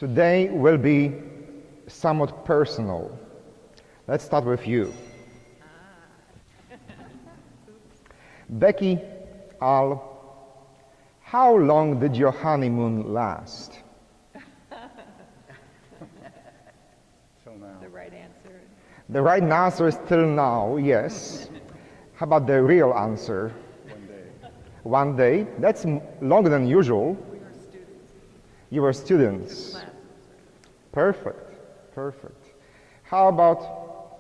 Today will be somewhat personal. Let's start with you. Becky, Al, how long did your honeymoon last? Till now. The right answer. The right answer is till now, yes. How about the real answer? 1 day. 1 day? That's longer than usual. We were students. You were students. Classes. Perfect, perfect. How about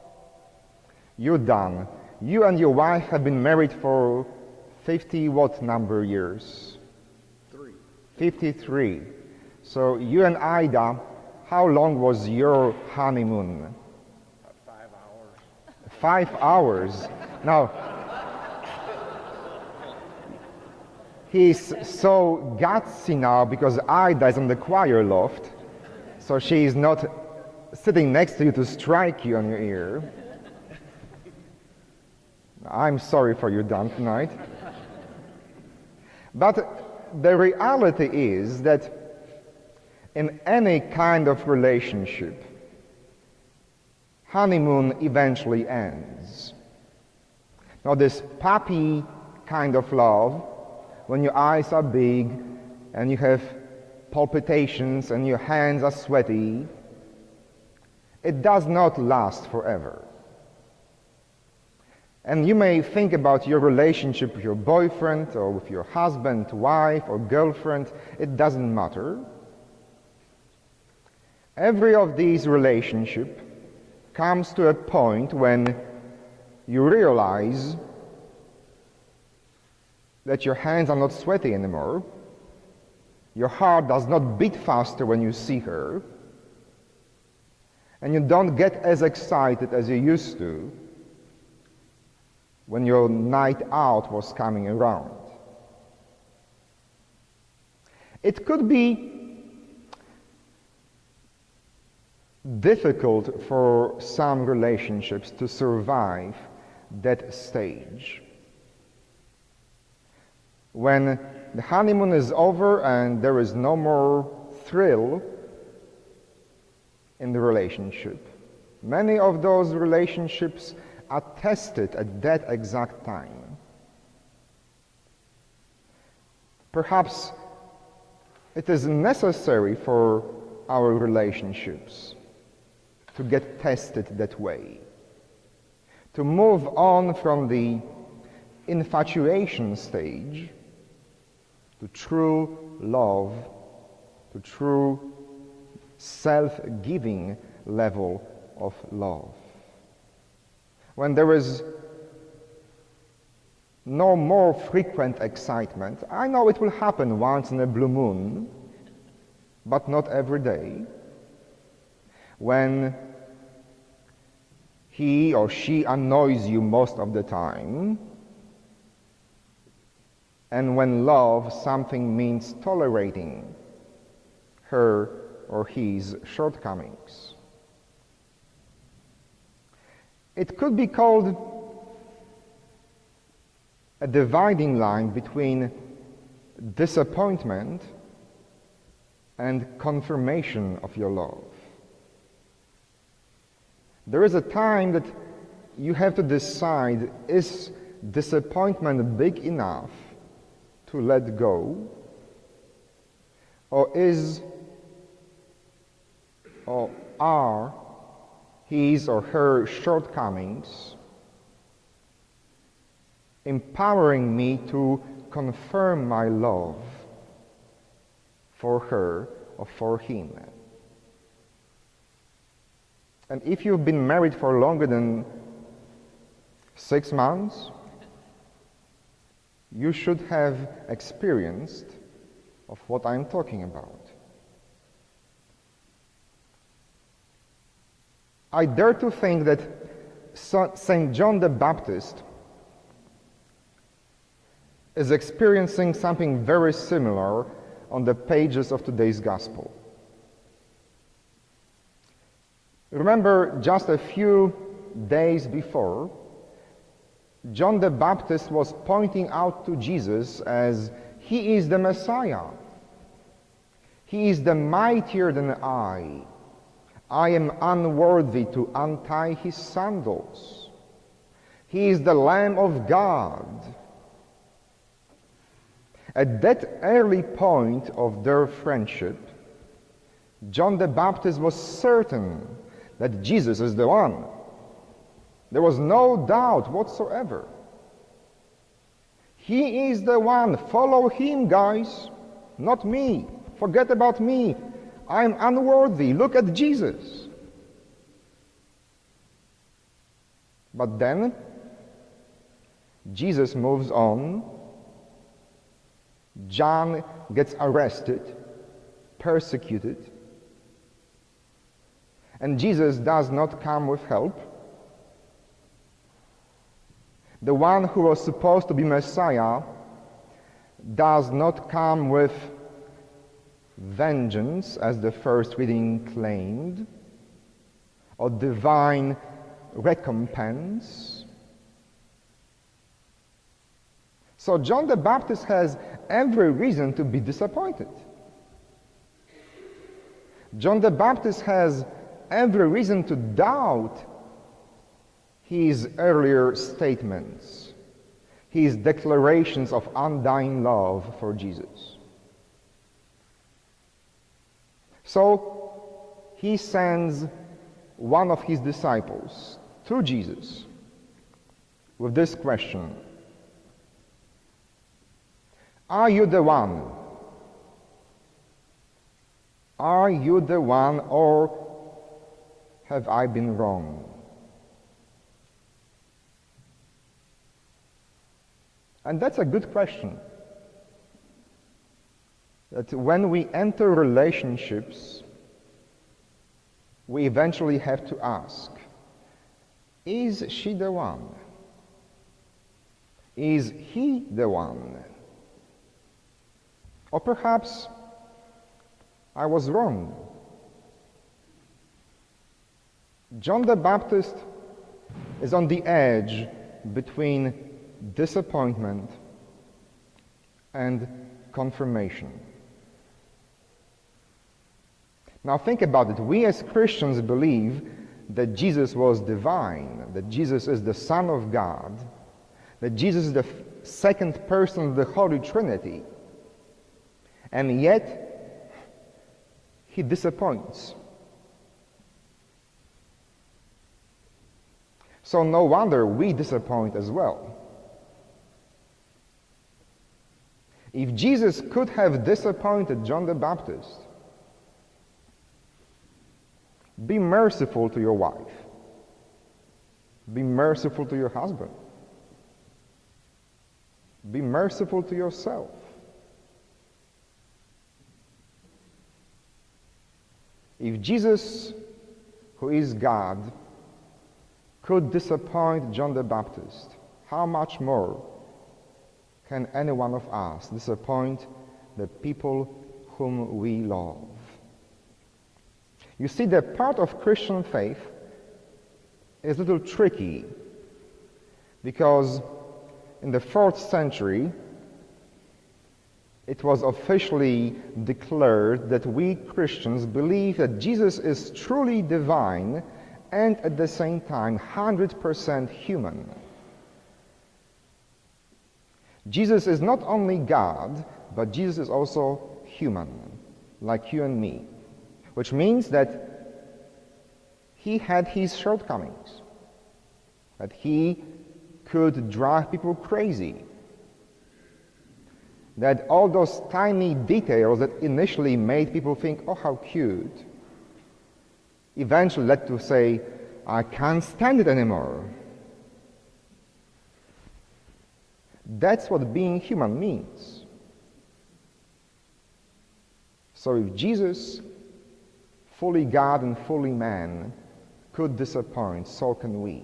you, Dan? You and your wife have been married for 50 what number years? 3. 53. So you and Ida, how long was your honeymoon? 5 hours. 5 hours. Now, he's so gutsy now because Ida is in the choir loft, so she is not sitting next to you to strike you on your ear. I'm sorry for you, Dan, tonight. But the reality is that in any kind of relationship, honeymoon eventually ends. Now, this puppy kind of love, when your eyes are big and you have palpitations and your hands are sweaty, it does not last forever. And you may think about your relationship with your boyfriend or with your husband, wife, or girlfriend. It doesn't matter. Every of these relationships comes to a point when you realize that your hands are not sweaty anymore. Your heart does not beat faster when you see her. And you don't get as excited as you used to when your night out was coming around. It could be difficult for some relationships to survive that stage. When the honeymoon is over and there is no more thrill in the relationship, many of those relationships are tested at that exact time. Perhaps it is necessary for our relationships to get tested that way, to move on from the infatuation stage to true love, to true self-giving level of love. When there is no more frequent excitement, I know it will happen once in a blue moon, but not every day. When he or she annoys you most of the time, and when love something means tolerating her or his shortcomings. It could be called a dividing line between disappointment and confirmation of your love. There is a time that you have to decide, is disappointment big enough to let go, or are his or her shortcomings empowering me to confirm my love for her or for him. And if you've been married for longer than 6 months, you should have experienced of what I'm talking about. I dare to think that St. John the Baptist is experiencing something very similar on the pages of today's Gospel. Remember, just a few days before, John the Baptist was pointing out to Jesus as he is the Messiah. He is the mightier than I. I am unworthy to untie his sandals. He is the Lamb of God. At that early point of their friendship, John the Baptist was certain that Jesus is the one. There was no doubt whatsoever. He is the one. Follow him, guys, not me. Forget about me. I'm unworthy. Look at Jesus. But then, Jesus moves on. John gets arrested, persecuted, and Jesus does not come with help. The one who was supposed to be Messiah does not come with vengeance, as the first reading claimed, or divine recompense. So John the Baptist has every reason to be disappointed. John the Baptist has every reason to doubt his earlier statements, his declarations of undying love for Jesus. So he sends one of his disciples to Jesus with this question: Are you the one? Are you the one, or have I been wrong? And that's a good question. That when we enter relationships, we eventually have to ask, is she the one? Is he the one? Or perhaps I was wrong. John the Baptist is on the edge between disappointment and confirmation. Now think about it. We as Christians believe that Jesus was divine, that Jesus is the Son of God, that Jesus is the second person of the Holy Trinity, and yet he disappoints. So no wonder we disappoint as well. If Jesus could have disappointed John the Baptist, be merciful to your wife. Be merciful to your husband. Be merciful to yourself. If Jesus, who is God, could disappoint John the Baptist, how much more can any one of us disappoint the people whom we love? You see, the part of Christian faith is a little tricky, because in the 4th century, it was officially declared that we Christians believe that Jesus is truly divine and at the same time 100% human. Jesus is not only God, but Jesus is also human, like you and me, which means that he had his shortcomings, that he could drive people crazy, that all those tiny details that initially made people think, oh, how cute, eventually led to say, I can't stand it anymore. That's what being human means. So if Jesus, fully God and fully man, could disappoint, so can we.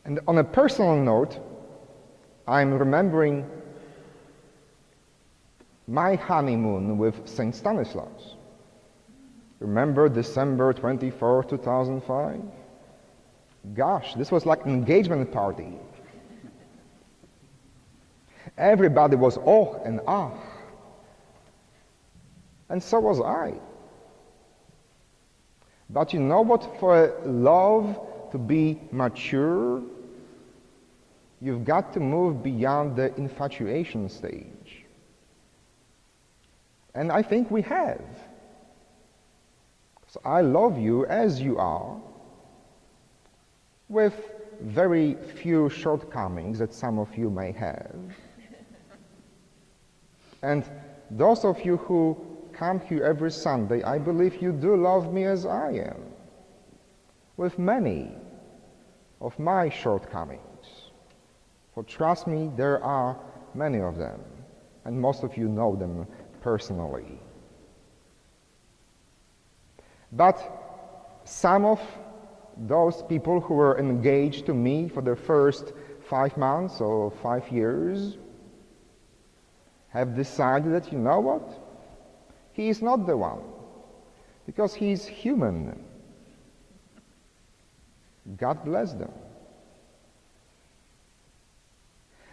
And on a personal note, I'm remembering my honeymoon with St. Stanislaus. Remember December 24, 2005? Gosh, this was like an engagement party. Everybody was oh and ah. And so was I. But you know what? For love to be mature, you've got to move beyond the infatuation stage. And I think we have. So I love you as you are, with very few shortcomings that some of you may have. And those of you who come here every Sunday, I believe you do love me as I am, with many of my shortcomings. For trust me, there are many of them, and most of you know them personally. But some of those people who were engaged to me for the first 5 months or 5 years have decided that, you know what? He is not the one, because he is human. God bless them.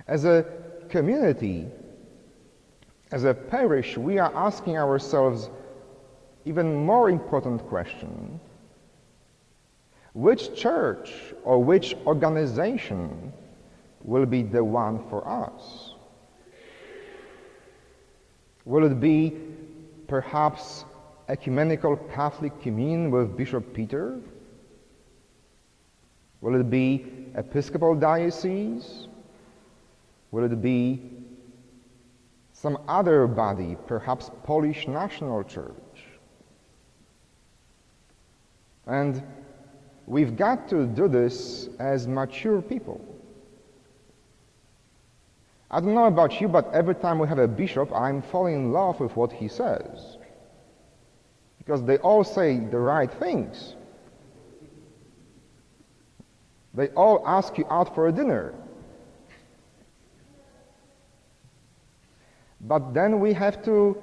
As a community, as a parish, we are asking ourselves even more important question: which church or which organization will be the one for us? Will it be perhaps Ecumenical Catholic Communion with Bishop Peter? Will it be Episcopal Diocese? Will it be some other body, perhaps Polish National Church? And we've got to do this as mature people. I don't know about you, but every time we have a bishop, I'm falling in love with what he says. Because they all say the right things. They all ask you out for a dinner. But then we have to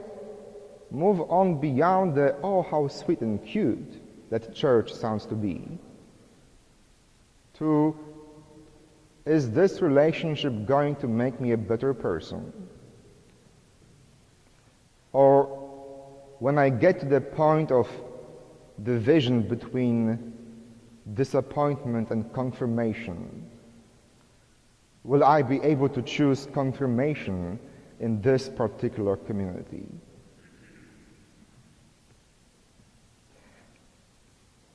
move on beyond the, oh, how sweet and cute that church sounds to be, to, is this relationship going to make me a better person? Or when I get to the point of division between disappointment and confirmation, will I be able to choose confirmation in this particular community?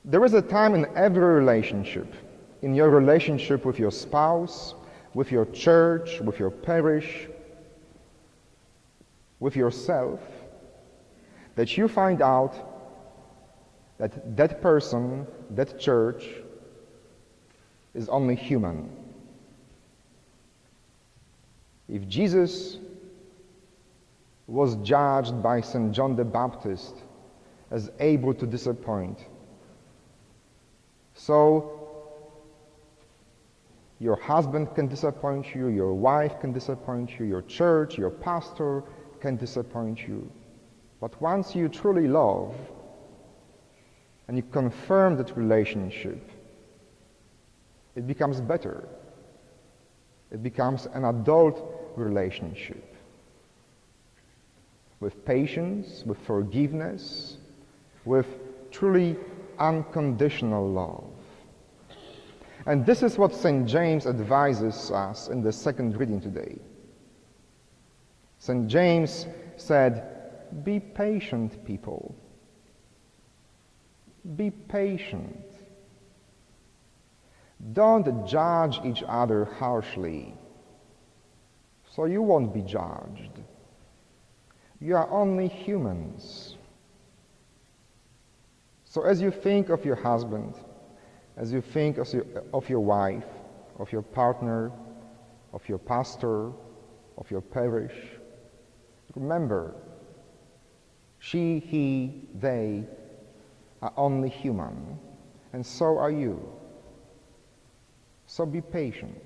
There is a time in every relationship, in your relationship with your spouse, with your church, with your parish, with yourself, that you find out that that person, that church, is only human. If Jesus was judged by St. John the Baptist as able to disappoint, so your husband can disappoint you, your wife can disappoint you, your church, your pastor can disappoint you. But once you truly love and you confirm that relationship, it becomes better. It becomes an adult relationship with patience, with forgiveness, with truly unconditional love. And this is what St. James advises us in the second reading today. St. James said, be patient, people. Be patient. Don't judge each other harshly, so you won't be judged. You are only humans. So as you think of your husband, as you think of your wife, of your partner, of your pastor, of your parish, remember, she, he, they are only human, and so are you. So be patient.